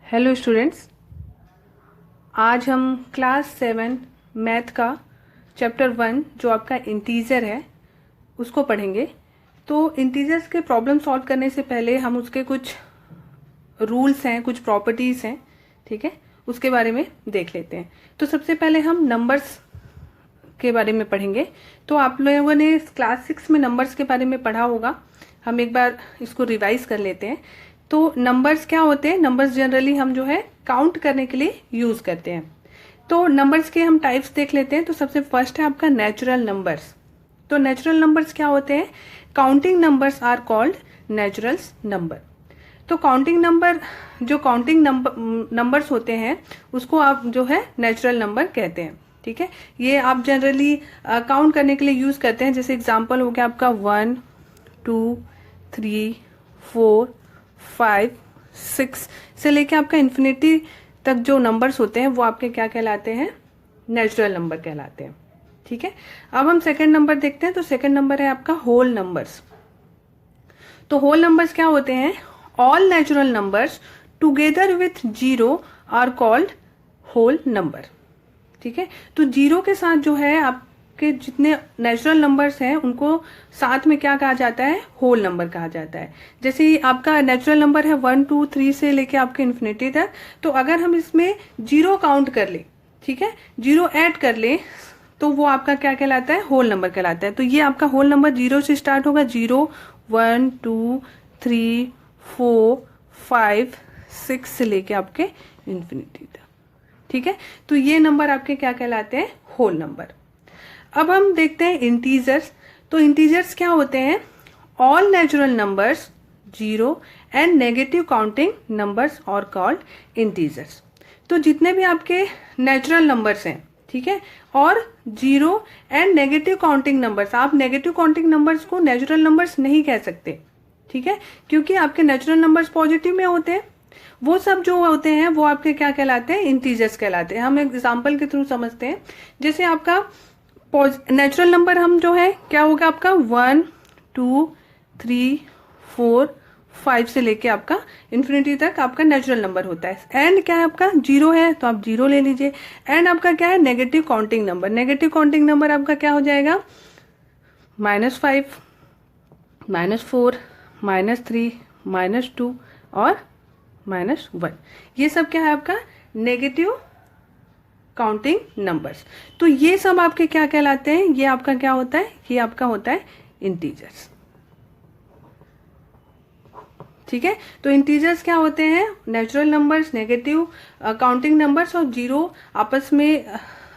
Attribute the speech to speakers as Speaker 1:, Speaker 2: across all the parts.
Speaker 1: Hello students, आज हम class 7 math का चैप्टर 1 जो आपका इंटीजर है उसको पढ़ेंगे। तो इंटीजर्स के प्रॉब्लम सॉल्व करने से पहले हम उसके कुछ रूल्स हैं, कुछ प्रॉपर्टीज हैं, ठीक है, उसके बारे में देख लेते हैं। तो सबसे पहले हम नंबर्स के बारे में पढ़ेंगे। तो आप लोगों ने क्लास 6 में नंबर्स के बारे में पढ़ा होगा, हम एक बार इसको रिवाइज कर लेते हैं। तो नंबर्स क्या होते हैं? नंबर्स जनरली हम जो है काउंट करने के लिए यूज करते हैं। तो नंबर्स के हम टाइप्स देख लेते हैं। तो सबसे फर्स्ट है आपका नेचुरल नंबर्स। तो नेचुरल नंबर्स क्या होते हैं? Counting numbers are called natural number. तो काउंटिंग नंबर, जो काउंटिंग नंबर्स होते हैं उसको आप जो है नेचुरल नंबर कहते हैं, ठीक है। ये आप जनरली काउंट करने के लिए यूज करते हैं। जैसे एग्जांपल हो गया आपका 1, 2, 3, 4, 5, 6 से लेके आपका इन्फिनिटी तक जो नंबर्स होते हैं वो आपके क्या कहलाते हैं? नेचुरल नंबर कहलाते हैं, ठीक है। अब हम सेकंड नंबर देखते हैं। तो सेकंड नंबर है आपका होल नंबर्स। तो होल नंबर्स क्या होते हैं? All natural numbers together with zero are called whole number, ठीक है। तो जीरो के साथ जो है आपके जितने नेचुरल नंबर्स हैं उनको साथ में क्या कहा जाता है? होल नंबर कहा जाता है। जैसे आपका नेचुरल नंबर है 1, 2, 3 से लेके आपके इन्फिनिटी तक। तो अगर हम इसमें जीरो काउंट कर ले, ठीक है, जीरो ऐड कर ले, तो वो आपका क्या कहलाता है? होल नंबर कहलाता है। तो ये आपका होल नंबर जीरो से स्टार्ट होगा। 0, 1, 2, 3, 4, 5, 6 से लेके आपके इन्फिनिटी तक, ठीक है। तो ये नंबर आपके क्या कहलाते हैं? Whole number. अब हम देखते हैं इंटीजर्स। तो इंटीजर्स क्या होते हैं? All natural numbers, zero and negative counting numbers और कॉल्ड इंटीजर्स। तो जितने भी आपके नेचुरल नंबर्स हैं, ठीक है, और zero and negative counting numbers, आप नेगेटिव काउंटिंग नंबर्स को नेचुरल नंबर्स नहीं कह सकते, ठीक है, क्योंकि आपके नेचुरल नंबर्स पॉजिटिव में होते हैं। वो सब जो होते हैं वो आपके क्या कहलाते हैं? इंटीजर्स कहलाते हैं। हम एग्जांपल के थ्रू समझते हैं। जैसे आपका नेचुरल नंबर हम जो है क्या होगा आपका? 1, 2, 3, 4, 5 से लेके आपका इन्फिनिटी तक आपका नेचुरल नंबर होता है। एंड क्या है आपका? जीरो है तो आप जीरो ले लीजिए। एंड आपका क्या है? Negative counting number. Negative counting number आपका क्या हो जाएगा? -5, -4, -3, -2 और -1। ये सब क्या है आपका? Negative counting numbers. तो ये सब आपके क्या कहलाते हैं? ये आपका क्या होता है? ये आपका होता है इंटीजर्स, ठीक है। तो इंटीजर्स क्या होते हैं? Natural numbers, negative counting numbers और जीरो आपस में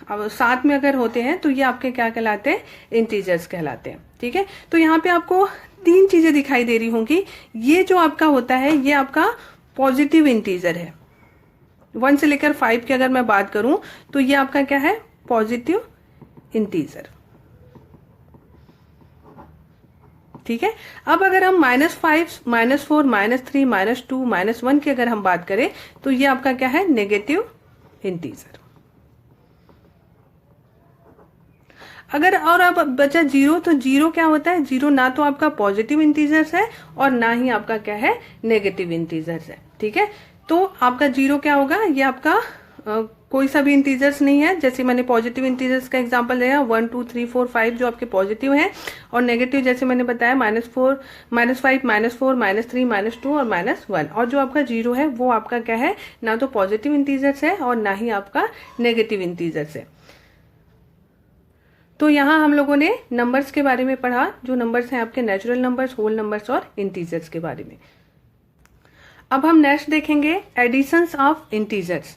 Speaker 1: साथ में अगर होते हैं तो ये आपके क्या कहलाते हैं? इंटीजर्स कहलाते हैं, ठीक है। तो यहाँ पे आपको 3 चीजें दिखाई दे रही होंगी। ये जो आपका होता है ये आपका पॉजिटिव इंटीजर है। 1 से लेकर 5 की अगर मैं बात करूं तो ये आपका क्या है? पॉजिटिव इंटीजर, ठीक है। अब अगर हम -5, -4, -3, -2, -1 की अगर हम बात करें तो ये आपका क्या है? Negative integer. अगर और अब बचा जीरो, तो जीरो क्या होता है? जीरो ना तो आपका पॉजिटिव इंटीजर्स है और ना ही आपका क्या है? नेगेटिव इंटीजर्स है, ठीक है। तो आपका जीरो क्या होगा? ये आपका कोई सा भी इंटीजर्स नहीं है। जैसे मैंने पॉजिटिव इंटीजर्स का एग्जांपल दिया 1, 2, 3, 4, 5 जो आपके पॉजिटिव हैं, और नेगेटिव जैसे मैंने बताया -4, -5, -4, -3, -2 और -1। और जो आपका जीरो है वो आपका क्या है? ना तो पॉजिटिव इंटीजर्स है और ना ही आपका नेगेटिव इंटीजर्स है। तो यहाँ हम लोगों ने नंबर्स के बारे में पढ़ा, जो नंबर्स हैं आपके नेचुरल नंबर्स, होल नंबर्स और इंटीजर्स के बारे में। अब हम नेक्स्ट देखेंगे एडिशंस ऑफ इंटीजर्स।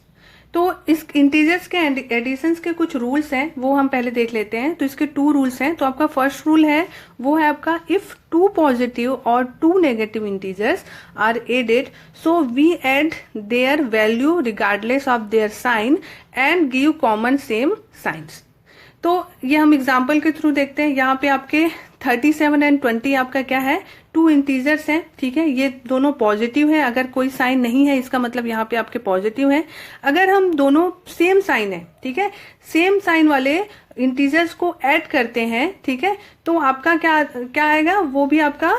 Speaker 1: तो इस इंटीजर्स के एडिशंस के कुछ रूल्स हैं, वो हम पहले देख लेते हैं। तो इसके 2 रूल्स हैं। तो आपका फर्स्ट रूल है वो है आपका इफ 2 पॉजिटिव और 2 negative integers are added, so we add their value regardless of their sign and give common same signs. तो ये हम एग्जाम्पल के थ्रू देखते हैं। यहाँ पे आपके 37 एंड 20 आपका क्या है? 2 इंटीजर्स हैं, ठीक है। ये दोनों पॉजिटिव है। अगर कोई साइन नहीं है इसका मतलब यहाँ पे आपके पॉजिटिव है। अगर हम दोनों सेम साइन है, ठीक है, सेम साइन वाले इंटीजर्स को ऐड करते हैं, ठीक है, तो आपका क्या आएगा? वो भी आपका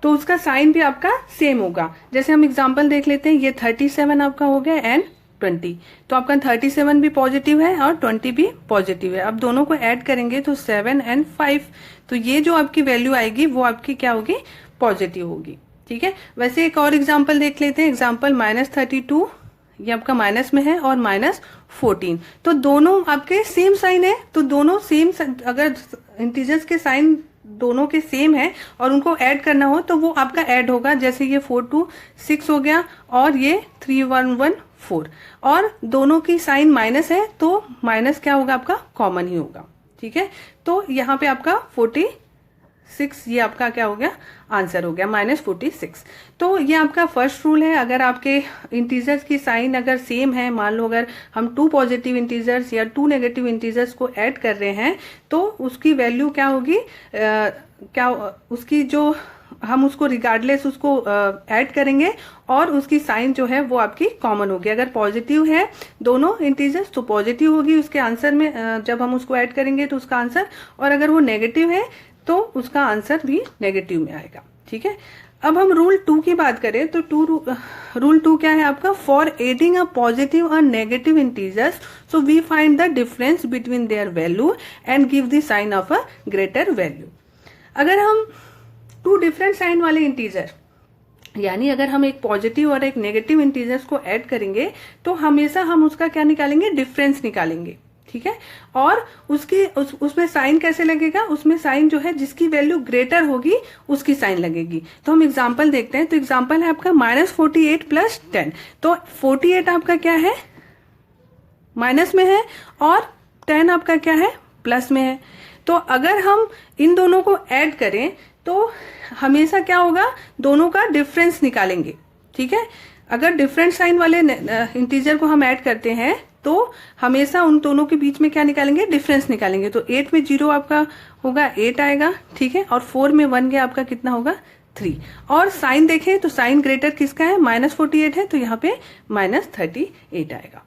Speaker 1: तो उसका साइन भी आपका सेम होगा। जैसे हम एग्जांपल देख लेते हैं, ये 37 आपका हो गया एंड 20, तो आपका 37 भी पॉजिटिव है और 20 भी पॉजिटिव है। अब दोनों को ऐड करेंगे तो 7 एंड 5, तो ये जो आपकी वैल्यू आएगी वो आपकी क्या होगी, पॉजिटिव होगी। ठीक है, वैसे एक और एग्जांपल देख लेते हैं, एग्जांपल -32, ये आपका माइनस में है, और -14, तो दोनों आपके सेम साइन है, तो दोनों सेम, अगर इंटीजर्स के साइन दोनों के सेम है और उनको ऐड करना हो तो वो आपका ऐड होगा। जैसे ये 426 हो गया और ये 3114, और दोनों की साइन माइनस है तो माइनस क्या होगा, आपका कॉमन ही होगा। ठीक है, तो यहाँ पे आपका 46, ये आपका क्या हो गया, आंसर हो गया -46। तो ये आपका फर्स्ट रूल है। अगर आपके इंटीजर्स की साइन अगर सेम है, मान लो अगर हम 2 पॉजिटिव इंटीजर्स या 2 नेगेटिव इंटीजर्स को ऐड कर रहे हैं, तो उसकी वैल्यू क्या होगी, क्या उसकी जो हम उसको रिगार्डलेस उसको ऐड करेंगे और उसकी साइन जो है वो आपकी कॉमन होगी। अगर पॉजिटिव है दोनों इंटीजर्स तो पॉजिटिव होगी उसके आंसर में, जब हम उसको ऐड करेंगे तो उसका आंसर, और अगर वो नेगेटिव है तो उसका आंसर भी नेगेटिव में आएगा। ठीक है, अब हम रूल 2 की बात करें तो रूल 2 क्या है आपका, फॉर एडिंग अ पॉजिटिव और negative integers so we find the difference between their value and give the sign of a greater value. अगर हम 2 डिफरेंट साइन वाले इंटीजर, यानी अगर हम एक पॉजिटिव और एक नेगेटिव इंटीजर्स को ऐड करेंगे तो हमेशा हम उसका क्या निकालेंगे, डिफरेंस निकालेंगे। ठीक है, और उसमें साइन कैसे लगेगा, उसमें साइन जो है जिसकी वैल्यू ग्रेटर होगी उसकी साइन लगेगी। तो हम एग्जांपल देखते हैं, तो एग्जांपल है आपका -48 + 10, तो 48 आपका क्या है, माइनस में है, और 10 आपका क्या है, प्लस में है। तो अगर हम इन दोनों को ऐड करें तो हमेशा क्या होगा, दोनों का डिफरेंस निकालेंगे। ठीक है, अगर डिफरेंट साइन वाले इंटीजर को हम ऐड करते हैं तो हमेशा उन दोनों के बीच में क्या निकालेंगे, डिफरेंस निकालेंगे। तो 8 में 0 आपका होगा 8 आएगा। ठीक है, और 4 में 1 गया आपका कितना होगा, 3। और साइन देखें तो साइन ग्रेटर किसका है, -48 है, तो यहाँ पे -38 आएगा।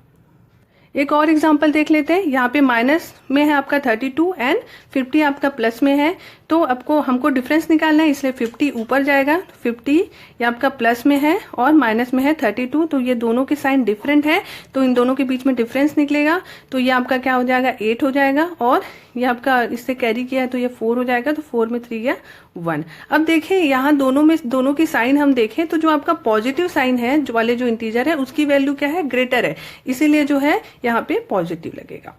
Speaker 1: एक और एग्जांपल देख लेते हैं, यहाँ पे माइनस में है आपका 32 एंड 50 आपका प्लस में है, तो आपको हमको डिफरेंस निकालना है, इसलिए 50 ऊपर जाएगा, 50 ये आपका प्लस में है और माइनस में है 32, तो ये दोनों के साइन डिफरेंट है, तो इन दोनों के बीच में डिफरेंस निकलेगा, तो ये आपका क्या हो जाएगा, 8 हो जाएगा, और ये आपका इससे कैरी किया है तो ये 4 हो जाएगा, तो 4 में 3 गया 1। अब देखें यहाँ दोनों की साइन हम देखें तो जो आपका पॉजिटिव साइन है, जो वाले जो इंटीजर है उसकी वैल्यू क्या है, ग्रेटर है, इसीलिए जो है यहाँ पे पॉजिटिव लगेगा।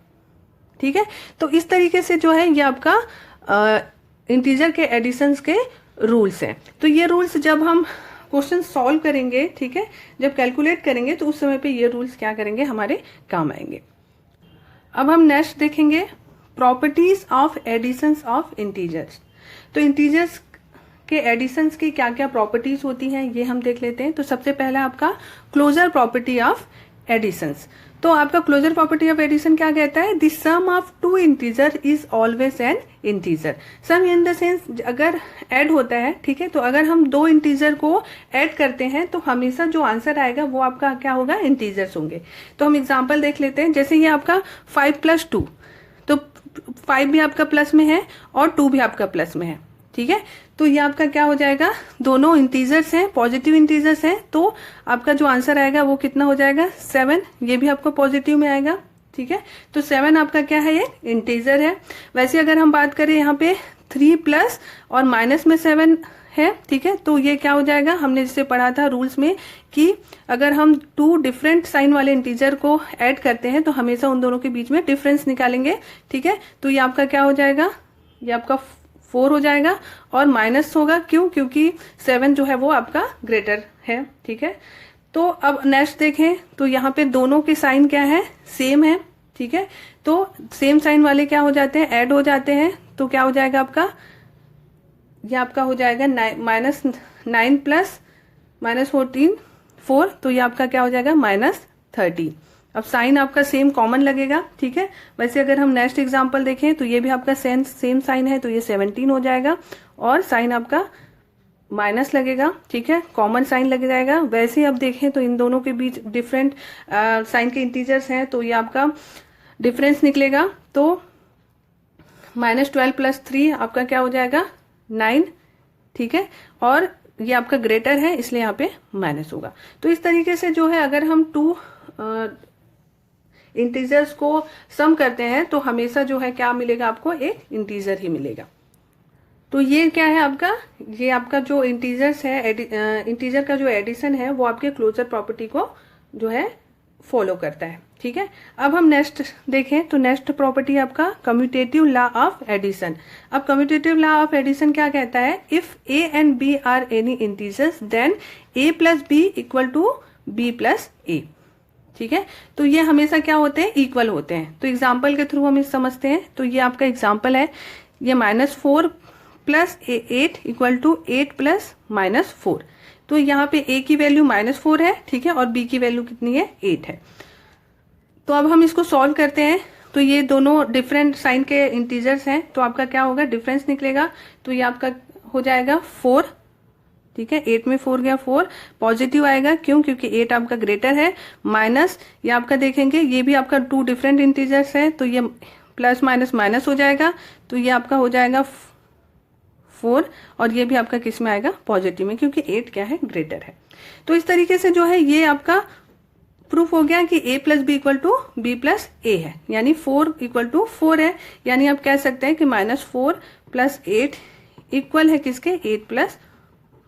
Speaker 1: ठीक है, तो इस तरीके से जो है ये आपका इंटीजर के एडिशंस के रूल्स हैं। तो ये रूल्स जब हम क्वेश्चन सॉल्व करेंगे, ठीक है, जब कैलकुलेट करेंगे तो उस समय पे ये रूल्स क्या करेंगे, हमारे काम आएंगे। अब हम नेक्स्ट देखेंगे properties of additions of integers. तो इंटीजर्स के एडिशंस की क्या क्या प्रॉपर्टीज होती हैं ये हम देख लेते हैं। तो सबसे पहला आपका क्लोजर प्रॉपर्टी ऑफ एडिशंस। तो आपका क्लोजर प्रॉपर्टी ऑफ एडिशन क्या कहता है, the sum of 2 integer is always an integer. Sum in the sense अगर ऐड होता है, ठीक है, तो अगर हम 2 इंटीजर को ऐड करते हैं तो हमेशा जो आंसर आएगा वो आपका क्या होगा, इंटीजर्स होंगे। तो हम एग्जांपल देख लेते हैं, जैसे ये आपका 5 + 2, तो 5 भी आपका प्लस में है और 2 भी आपका प्लस में है। ठीक है, तो ये आपका क्या हो जाएगा, दोनों इंटीजर्स हैं, पॉजिटिव इंटीजर्स हैं, तो आपका जो आंसर आएगा वो कितना हो जाएगा, 7। ये भी आपको पॉजिटिव में आएगा। ठीक है, तो 7 आपका क्या है, ये इंटीजर है। वैसे अगर हम बात करें यहाँ पे 3 प्लस और माइनस में 7 है, ठीक है, तो ये क्या हो जाएगा, हमने जिसे पढ़ा था रूल्स में कि अगर हम 2 डिफरेंट साइन वाले इंटीजर को ऐड करते हैं तो हमेशा उन दोनों के बीच में डिफरेंस निकालेंगे। ठीक है, तो ये आपका क्या हो जाएगा, ये आपका 4 हो जाएगा और माइनस होगा, क्यों, क्योंकि 7 जो है वो आपका ग्रेटर है। ठीक है, तो अब नेक्स्ट देखें तो यहाँ पे दोनों के साइन क्या है, सेम है। ठीक है, तो सेम साइन वाले क्या हो जाते हैं, ऐड हो जाते हैं, तो क्या हो जाएगा आपका, ये आपका हो जाएगा -9 प्लस -14 4, तो ये आपका क्या हो जाएगा, -30। अब साइन आपका सेम कॉमन लगेगा। ठीक है, वैसे अगर हम नेक्स्ट एग्जांपल देखें तो ये भी आपका सेम साइन है, तो ये 17 हो जाएगा और साइन आपका माइनस लगेगा। ठीक है, कॉमन साइन लग जाएगा। वैसे अब देखें तो इन दोनों के बीच डिफरेंट साइन के इंटीजर्स हैं, तो ये आपका डिफरेंस निकलेगा, तो -12 + 3 आपका क्या हो जाएगा, 9। ठीक है, और ये आपका ग्रेटर है इसलिए यहाँ पे माइनस होगा। तो इस तरीके से जो है अगर हम टू इंटीजर्स को सम करते हैं तो हमेशा जो है क्या मिलेगा आपको, एक इंटीजर ही मिलेगा। तो ये क्या है आपका, ये आपका जो इंटीजर्स है, इंटीजर का जो एडिशन है वो आपके क्लोजर प्रॉपर्टी को जो है फॉलो करता है। ठीक है, अब हम नेक्स्ट देखें तो नेक्स्ट प्रॉपर्टी आपका कम्यूटेटिव लॉ ऑफ एडिशन। अब कम्यूटेटिव लॉ ऑफ एडिशन क्या कहता है, if A and B are any integers then A plus B equal to B plus A. ठीक है, तो ये हमेशा क्या होते हैं, इक्वल होते हैं। तो एग्जाम्पल के थ्रू हम इस समझते हैं। तो ये आपका एग्जाम्पल है, ये -4 प्लस 8 इक्वल टू 8 प्लस -4। तो यहाँ पे a की वैल्यू -4 है, ठीक है, और b की वैल्यू कितनी है, 8 है। तो अब हम इसको सॉल्व करते हैं। तो ये दोनों डिफरेंट साइन के इंटीजर्स हैं, तो आपका क्या होगा, डिफरेंस निकलेगा। तो ये आपका हो जाएगा 4, ठीक है, 8 में 4 गया 4, पॉजिटिव आएगा, क्यों, क्योंकि 8 आपका ग्रेटर है, माइनस ये आपका देखेंगे ये भी आपका टू डिफरेंट इंटीजर्स है, तो ये प्लस माइनस माइनस हो जाएगा, तो ये आपका हो जाएगा 4, और ये भी आपका किस में आएगा, पॉजिटिव में, क्योंकि 8 क्या है, ग्रेटर है। तो इस तरीके से जो है ये आपका प्रूफ हो गया कि a plus B equal to B plus A है, यानी 4 इक्वल टू 4 है। यानी आप कह सकते हैं कि -4 प्लस 8 इक्वल है किसके, 8 प्लस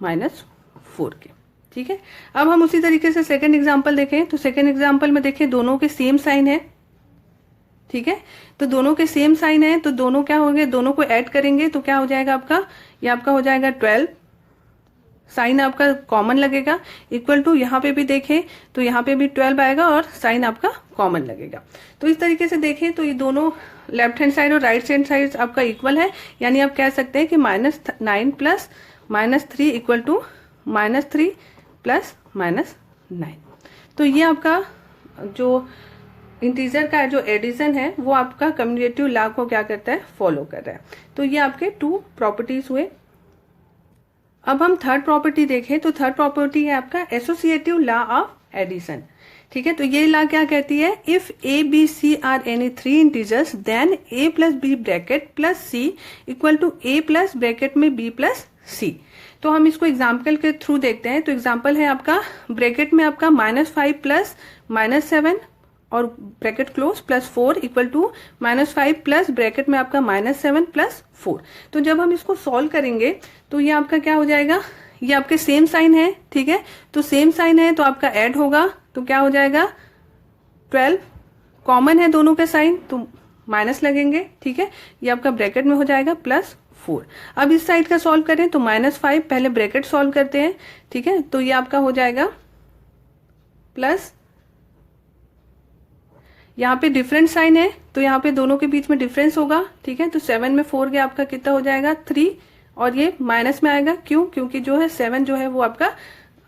Speaker 1: -4 के। ठीक है, अब हम उसी तरीके से सेकंड एग्जांपल देखें। तो सेकंड एग्जांपल में देखें दोनों के सेम साइन है, ठीक है, तो दोनों के सेम साइन है, तो दोनों क्या होंगे, दोनों को ऐड करेंगे तो क्या हो जाएगा आपका, ये आपका हो जाएगा 12, साइन आपका कॉमन लगेगा, इक्वल टू यहाँ पे भी देखें तो यहाँ पे भी 12 आएगा और साइन आपका कॉमन लगेगा। तो इस तरीके से देखें तो ये दोनों लेफ्ट हैंड साइड और राइट हैंड साइड आपका इक्वल है, यानी आप कह सकते हैं कि -9 प्लस -3 इक्वल टू -3 प्लस -9। तो ये आपका जो इंटीजर का जो एडिशन है वो आपका कम्यूटेटिव लॉ को क्या करता है, फॉलो कर रहा है। तो ये आपके 2 प्रॉपर्टीज हुए। अब हम थर्ड प्रॉपर्टी देखें तो थर्ड प्रॉपर्टी है आपका एसोसिएटिव लॉ ऑफ एडिशन। ठीक है, तो ये लॉ क्या कहती है, if A B C are any 3 integers then a plus B bracket plus C equal to a plus bracket में b प्लस सी। तो हम इसको एग्जाम्पल के थ्रू देखते हैं। तो एग्जाम्पल है आपका ब्रैकेट में आपका -5 प्लस -7 और bracket close plus 4 equal to -5 plus bracket में आपका -7 प्लस 4। तो जब हम इसको सॉल्व करेंगे तो ये आपका क्या हो जाएगा, ये आपके सेम साइन है, ठीक है, तो सेम साइन है तो आपका ऐड होगा, तो क्या हो जाएगा 12, कॉमन है दोनों के साइन तो माइनस लगेंगे, ठीक है, ये आपका ब्रैकेट में हो जाएगा +4। अब इस साइड का सॉल्व करें तो -5, पहले ब्रैकेट सॉल्व करते हैं, ठीक है, तो ये आपका हो जाएगा प्लस, यहाँ पे डिफरेंट साइन है तो यहाँ पे दोनों के बीच में डिफरेंस होगा, ठीक है, तो 7 में 4 गया आपका कितना हो जाएगा 3, और ये माइनस में आएगा, क्यों, क्योंकि जो है 7 जो है वो आपका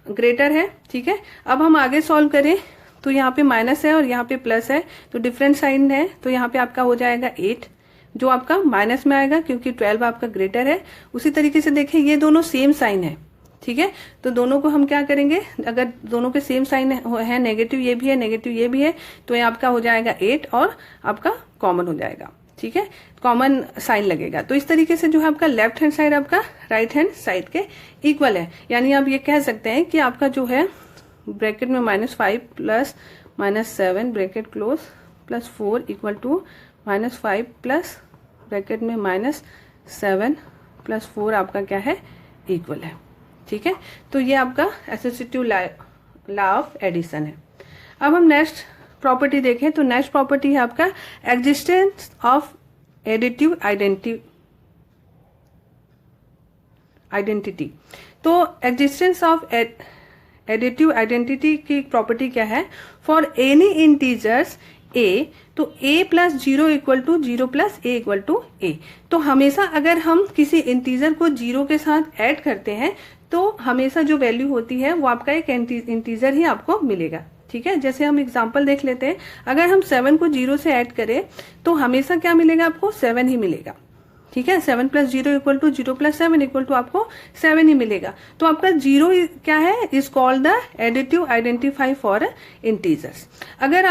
Speaker 1: ग्रेटर है। ठीक है, अब हम आगे सॉल्व करें तो यहाँ पे माइनस है और यहाँ पे प्लस है, तो डिफरेंट साइन है, तो यहाँ पे आपका हो जाएगा 8 जो आपका माइनस में आएगा क्योंकि 12 आपका ग्रेटर है। उसी तरीके से देखें ये दोनों सेम साइन है, ठीक है, तो दोनों को हम क्या करेंगे, अगर दोनों के सेम साइन है, नेगेटिव ये भी है नेगेटिव ये भी है, तो ये आपका हो जाएगा 8 और आपका कॉमन हो जाएगा, ठीक है, कॉमन साइन लगेगा। तो इस तरीके से जो है आपका लेफ्ट हैंड साइड आपका राइट हैंड साइड के इक्वल है, यानी आप ये कह सकते हैं कि आपका जो है ब्रैकेट में -5 plus -7 bracket close plus 4 equal to -5 plus bracket में -7 प्लस 4 आपका क्या है, इक्वल है। ठीक है, तो ये आपका एसोसिएटिव लॉ ऑफ एडिशन है। अब हम नेक्स्ट प्रॉपर्टी देखें तो नेक्स्ट प्रॉपर्टी है आपका एग्जिस्टेंस ऑफ एडिटिव आइडेंटिटी। तो एग्जिस्टेंस ऑफ एडिटिव आइडेंटिटी की प्रॉपर्टी क्या है, फॉर एनी इंटीजर्स a, तो a plus 0 equal to 0 plus a equal to a। तो हमेशा अगर हम किसी इंटीजर को 0 के साथ ऐड करते हैं तो हमेशा जो वैल्यू होती है वो आपका एक इंटीजर ही आपको मिलेगा। ठीक है, जैसे हम एग्जांपल देख लेते हैं, अगर हम 7 को 0 से ऐड करें तो हमेशा क्या मिलेगा, आपको 7 ही मिलेगा। ठीक है, 7 plus 0 equal to 0 plus 7 equal to आपको 7 ही मिलेगा। तो आपका 0 क्या है, is called the additive identify for integers. अगर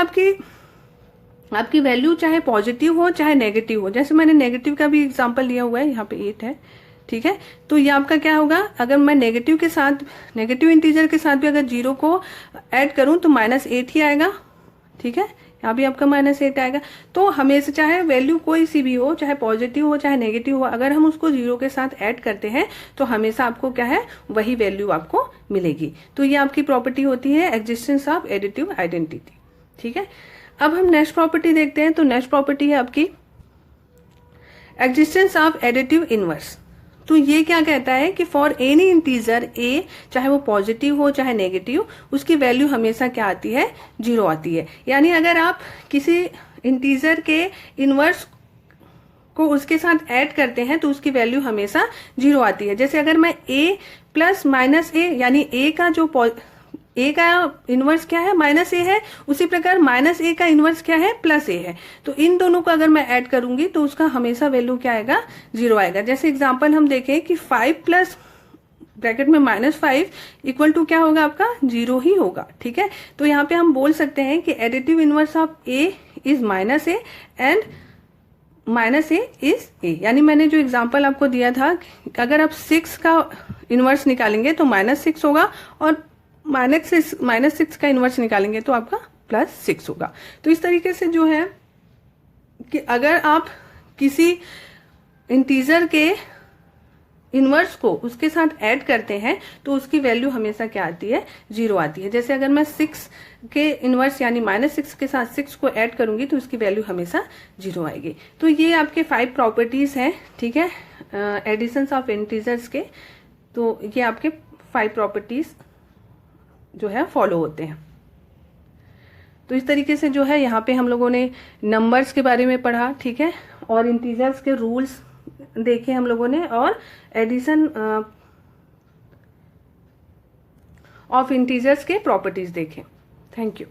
Speaker 1: आपकी वैल्यू चाहे पॉजिटिव हो चाहे नेगेटिव हो, जैसे मैंने नेगेटिव का भी एग्जांपल लिया हुआ है, यहाँ पे 8 है, ठीक है। तो ये आपका क्या होगा, अगर मैं नेगेटिव के साथ, नेगेटिव इंटीजर के साथ भी अगर 0 को ऐड करूं तो -8 ही आएगा, ठीक है। यहाँ भी आपका -8 आएगा। तो हमेशा चाहे वैल्यू कोई सी भी हो, चाहे पॉजिटिव हो चाहे नेगेटिव हो, अगर हम उसको 0 के साथ ऐड करते हैं तो हमेशा आपको क्या है, वही वैल्यू आपको मिलेगी। तो ये आपकी प्रॉपर्टी होती है एग्जिस्टेंस ऑफ एडिटिव आइडेंटिटी, ठीक है। अब हम नेक्स्ट प्रॉपर्टी देखते हैं। तो नेक्स्ट प्रॉपर्टी है आपकी एग्जिस्टेंस ऑफ एडिटिव इनवर्स। तो ये क्या कहता है कि फॉर एनी इंटीजर ए, चाहे वो पॉजिटिव हो चाहे नेगेटिव, उसकी वैल्यू हमेशा क्या आती है, 0 आती है। यानी अगर आप किसी इंटीजर के इनवर्स को उसके साथ ऐड करते हैं तो उसकी वैल्यू हमेशा 0 आती है। जैसे अगर मैं a प्लस -a, यानी a का जो a का इनवर्स क्या है, -a है, उसी प्रकार -a का इनवर्स क्या है, +a है। तो इन दोनों को अगर मैं ऐड करूंगी तो उसका हमेशा वैल्यू क्या आएगा, 0 आएगा। जैसे एग्जांपल हम देखें कि 5 प्लस ब्रैकेट में -5 इक्वल टू क्या होगा आपका, 0 ही होगा, ठीक है। तो यहाँ पे हम बोल सकते हैं कि additive inverse of a is -a and -a is a। यानी मैंने जो एग्जांपल आपको दिया था, अगर आप 6 का इनवर्स निकालेंगे तो -6 होगा, और -6 का इनवर्स निकालेंगे तो आपका +6 होगा। तो इस तरीके से जो है कि अगर आप किसी इंटीजर के इनवर्स को उसके साथ ऐड करते हैं तो उसकी वैल्यू हमेशा क्या आती है, 0 आती है। जैसे अगर मैं 6 के इनवर्स यानी -6 के साथ 6 को ऐड करूंगी तो उसकी वैल्यू हमेशा 0 आएगी। तो ये आपके 5 प्रॉपर्टीज हैं, ठीक है, एडिशंस ऑफ इंटीजर्स के। तो ये आपके 5 प्रॉपर्टीज जो है फॉलो होते हैं। तो इस तरीके से जो है यहाँ पे हम लोगों ने नंबर्स के बारे में पढ़ा, ठीक है, और इंटीजर्स के रूल्स देखे हम लोगों ने, और एडिशन ऑफ इंटीजर्स के प्रॉपर्टीज देखे। Thank you.